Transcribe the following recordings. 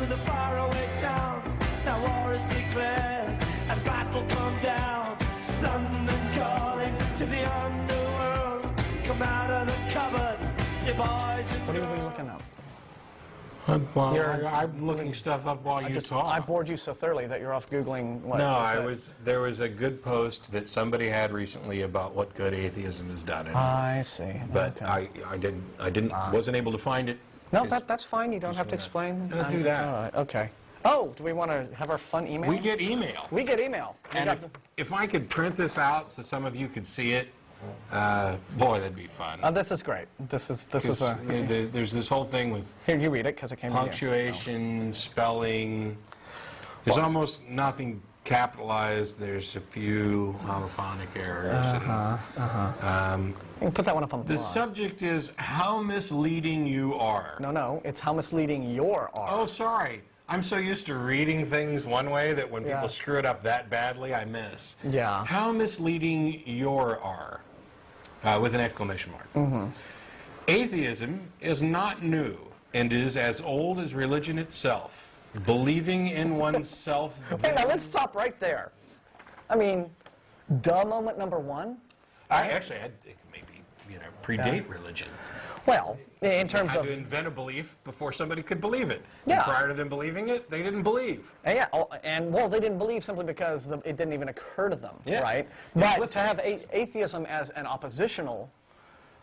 the faraway towns. Now war is declared and battle come down. London calling to the underworld. Come out of the cupboard, you boys and What are you looking up? I'm looking stuff up while you talk. I bored you so thoroughly that you're off Googling what? No, there was a good post that somebody had recently about what good atheism has done. I see. But okay. wasn't able to find it. No, that's fine. You don't have to explain. Don't do that. All right. Okay. Oh, do we want to have our fun email? We get email. We get email. And if I could print this out so some of you could see it, boy, that'd be fun. This is great. This is a. There's this whole thing with Here, you read it because it came punctuation, spelling. There's almost nothing capitalized. There's a few homophonic errors. You can put that one up on the The blog. subject is how misleading you are. No, it's how misleading your are. Oh, sorry. I'm so used to reading things one way that when people screw it up that badly, I miss. Yeah. How misleading your are, with an exclamation mark. Atheism is not new and is as old as religion itself. Believing in oneself. Okay, now let's stop right there. I mean, duh moment number one. I actually had maybe predate religion. Well, in terms Had of to invent a belief before somebody could believe it. Yeah. And prior to them believing it, they didn't believe. well, they didn't believe simply because it didn't even occur to them, Yeah. right? But to have atheism as an oppositional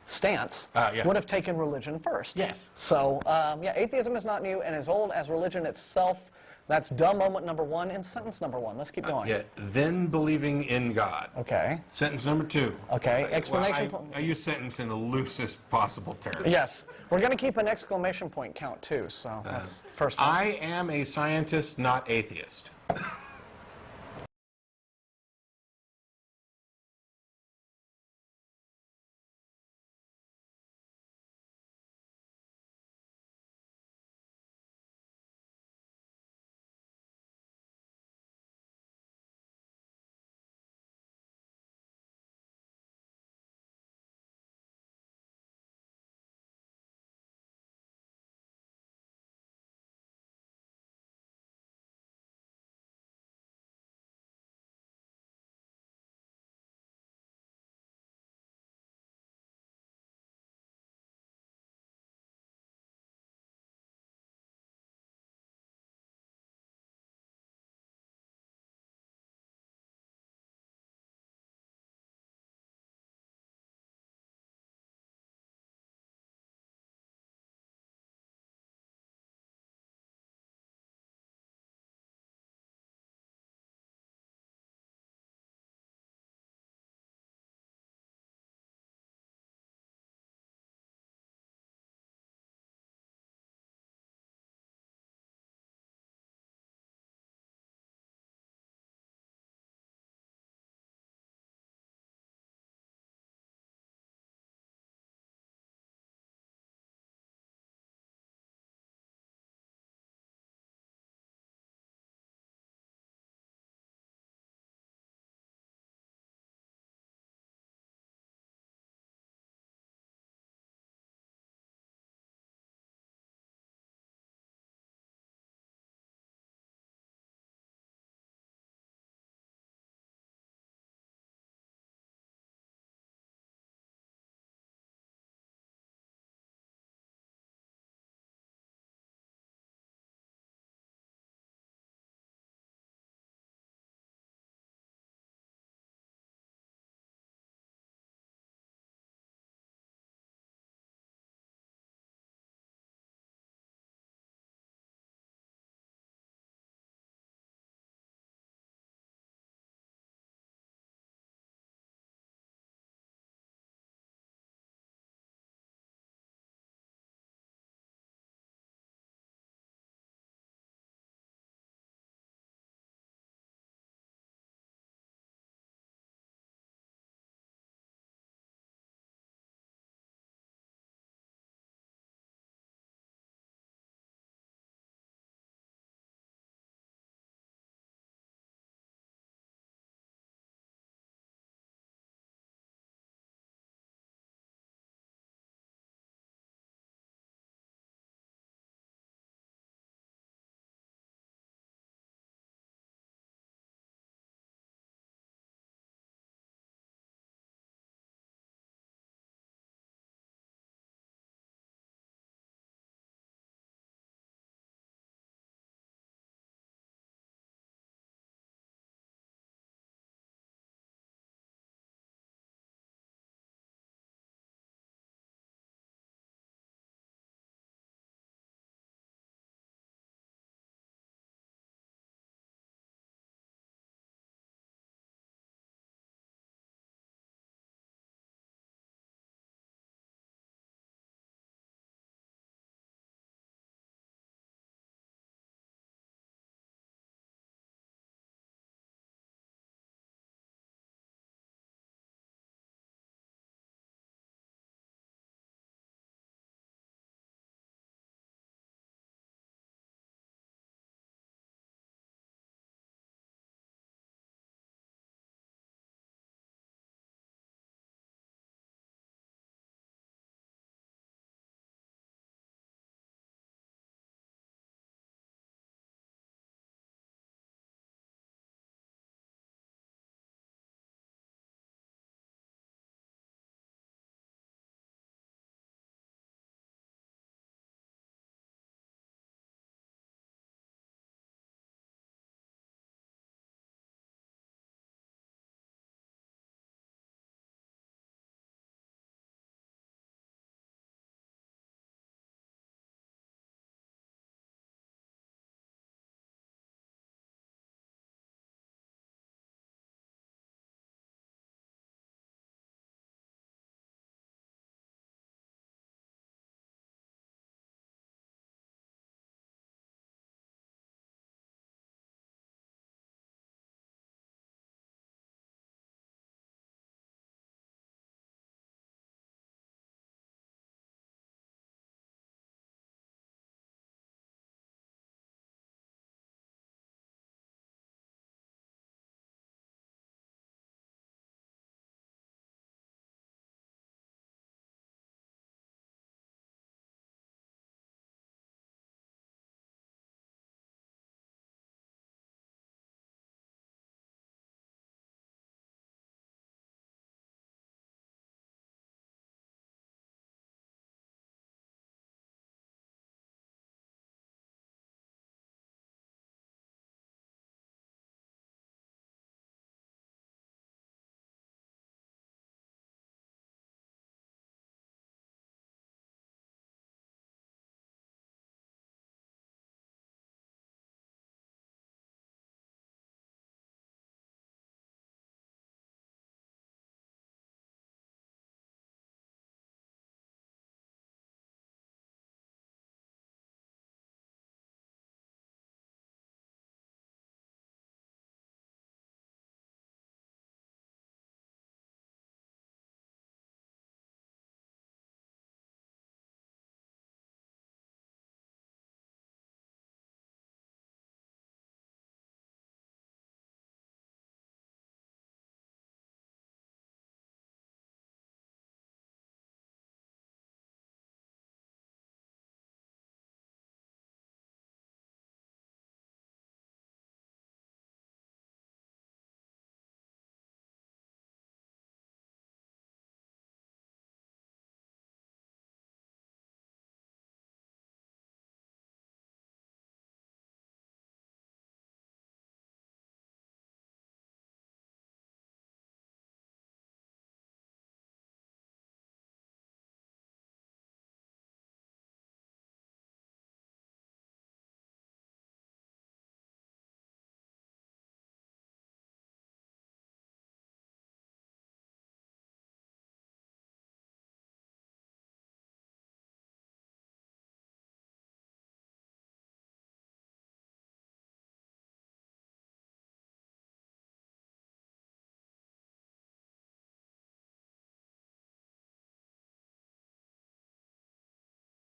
stance would have taken religion first. Yes. So, atheism is not new and as old as religion itself. That's duh moment number one in sentence number one. Let's keep going. Then believing in God. Okay. Sentence number two. Okay. Exclamation Well, point. I use sentence in the loosest possible terms. Yes. We're going to keep an exclamation point count too. So that's first one. I am a scientist, not atheist.